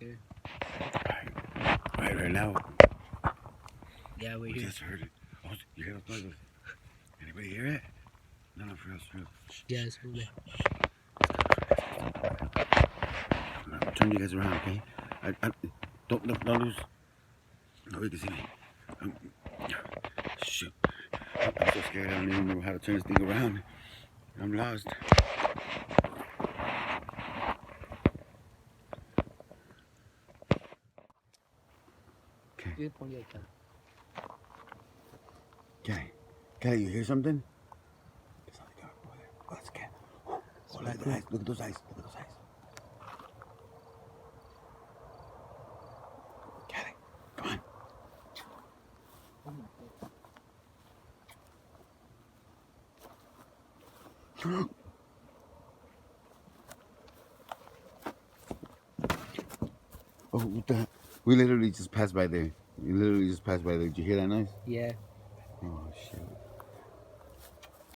here. Right now. Yeah, we're We here. just heard it. Oh, you hear those noises? Anybody hear it? No, for real, for real. Yeah, it's over there. I'm turning you guys around, okay? Don't lose. Nobody can see me. Shoot. I'm so scared. I don't even know how to turn this thing around. I'm lost. Okay. Kelly, you hear something? It's on the car over there. Oh, that's a cat. Oh, look at the eyes. Look at those eyes. Look at those eyes. Kelly, come on. Oh, what the heck? We literally just passed by there. We literally just passed by there. Did you hear that noise? Yeah. Oh, shit.